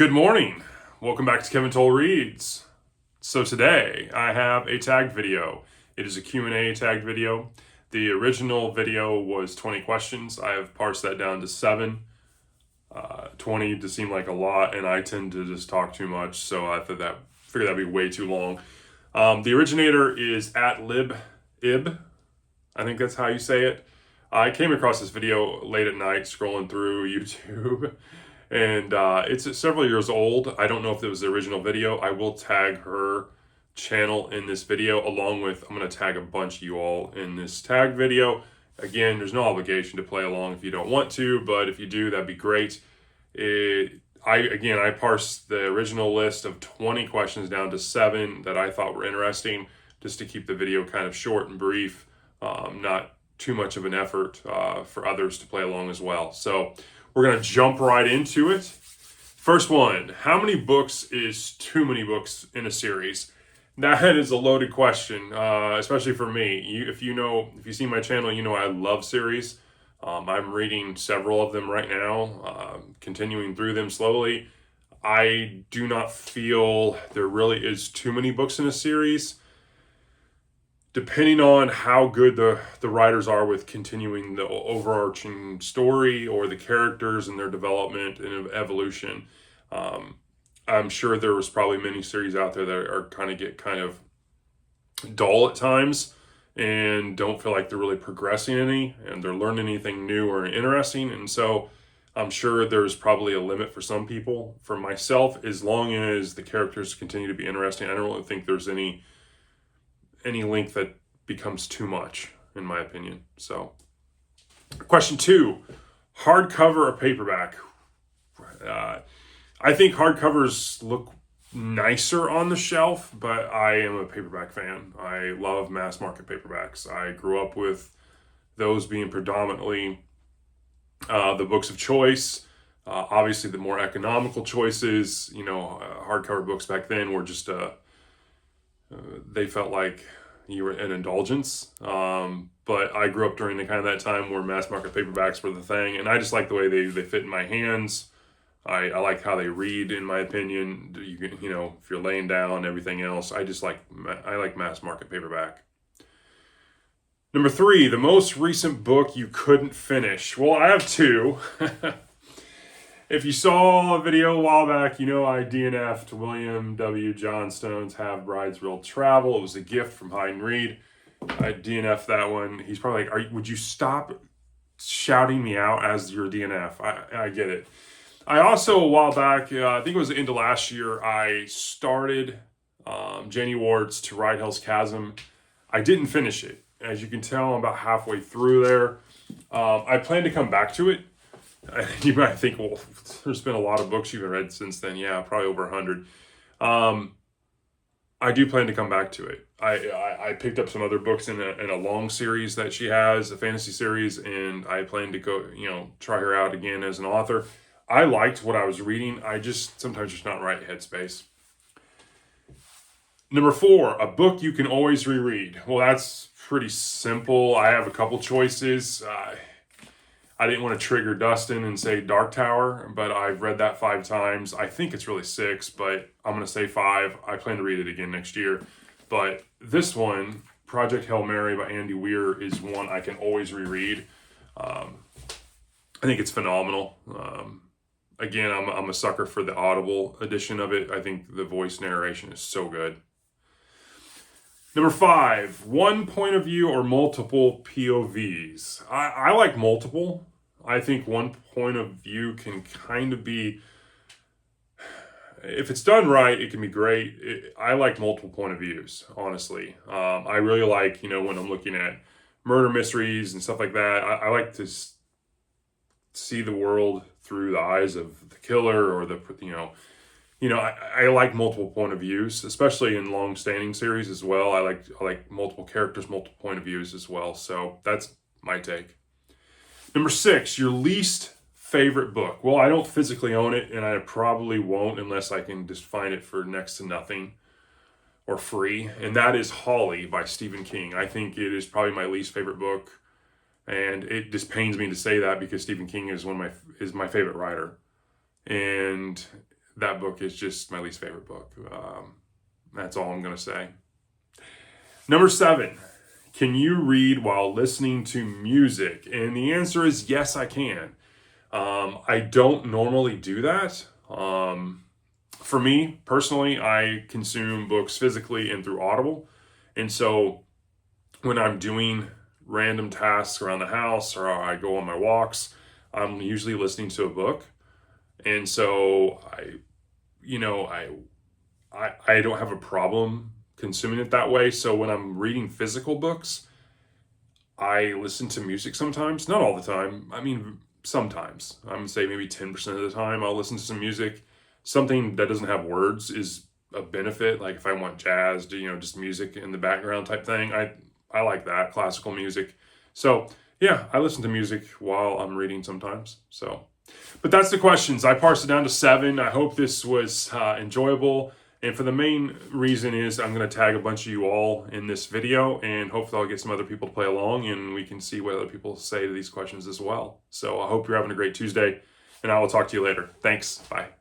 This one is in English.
Good morning. Welcome back to Kevin Toll Reads. So today I have a tagged video. It is a Q&A tagged video. The original video was 20 questions. I have parsed that down to 7. 20 to seem like a lot, and I tend to just talk too much, so I figured that'd be way too long. The originator is at libib. I think that's how you say it. I came across this video late at night scrolling through YouTube. And it's several years old. I don't know if it was the original video. I will tag her channel in this video, along with, I'm going to tag a bunch of you all in this tag video. Again, there's no obligation to play along if you don't want to, but if you do, that'd be great. I parsed the original list of 20 questions down to 7 that I thought were interesting, just to keep the video kind of short and brief, not too much of an effort for others to play along as well. So we're going to jump right into it. First one, how many books is too many books in a series? That is a loaded question, especially for me. If you see my channel, you know I love series. I'm reading several of them right now, continuing through them slowly. I do not feel there really is too many books in a series. Depending on how good the writers are with continuing the overarching story or the characters and their development and evolution, I'm sure there was probably many series out there that are get kind of dull at times and don't feel like they're really progressing any and they're learning anything new or interesting. And so I'm sure there's probably a limit for some people. For myself, as long as the characters continue to be interesting, I don't really think there's any length that becomes too much, in my opinion. So, question 2, hardcover or paperback? I think hardcovers look nicer on the shelf, but I am a paperback fan. I love mass market paperbacks. I grew up with those being predominantly the books of choice. Obviously, the more economical choices, hardcover books back then were just they felt like you were an indulgence. But I grew up during the kind of that time where mass market paperbacks were the thing, and I just like the way they fit in my hands. I like how they read, in my opinion. If you're laying down, everything else, I like mass market paperback. Number 3, the most recent book you couldn't finish. Well, I have 2. If you saw a video a while back, I DNF'd William W. Johnstone's Have Brides Will Travel. It was a gift from Hyde and Reed. I DNF'd that one. He's probably like, would you stop shouting me out as your DNF? I get it. I also, a while back, I think it was the end of last year, I started Jenny Ward's To Ride Hell's Chasm. I didn't finish it. As you can tell, I'm about halfway through there. I plan to come back to it. You might think, well, there's been a lot of books you've read since then. Yeah, probably over 100. I do plan to come back to it. I picked up some other books in a long series that she has, a fantasy series, and I plan to go, try her out again as an author. I liked what I was reading. I just sometimes just not right headspace. Number 4, a book you can always reread. Well, that's pretty simple. I have a couple choices. I didn't want to trigger Dustin and say Dark Tower, but I've read that 5 times. I think it's really 6, but I'm going to say 5. I plan to read it again next year. But this one, Project Hail Mary by Andy Weir, is one I can always reread. I think it's phenomenal. Again, I'm a sucker for the Audible edition of it. I think the voice narration is so good. Number 5, one point of view or multiple POVs. I like multiple. I think one point of view can kind of be, if it's done right, it can be great. I like multiple point of views, honestly. I really like, when I'm looking at murder mysteries and stuff like that, I like to see the world through the eyes of the killer or I like multiple point of views, especially in long-standing series as well. I like multiple characters, multiple point of views as well. So that's my take. Number 6, your least favorite book. Well, I don't physically own it, and I probably won't unless I can just find it for next to nothing or free. And that is Holly by Stephen King. I think it is probably my least favorite book. And it just pains me to say that because Stephen King is my favorite writer. And that book is just my least favorite book. That's all I'm going to say. Number 7, can you read while listening to music? And the answer is yes, I can. I don't normally do that. For me, personally, I consume books physically and through Audible. And so when I'm doing random tasks around the house or I go on my walks, I'm usually listening to a book. And so I don't have a problem consuming it that way. So when I'm reading physical books, I listen to music sometimes, not all the time. I mean, sometimes. I'm gonna say maybe 10% of the time I'll listen to some music. Something that doesn't have words is a benefit. Like if I want jazz, just music in the background type thing. I like that, classical music. So yeah, I listen to music while I'm reading sometimes. So, but that's the questions. I parsed it down to 7. I hope this was enjoyable. And for the main reason is I'm going to tag a bunch of you all in this video, and hopefully I'll get some other people to play along and we can see what other people say to these questions as well. So I hope you're having a great Tuesday, and I will talk to you later. Thanks. Bye.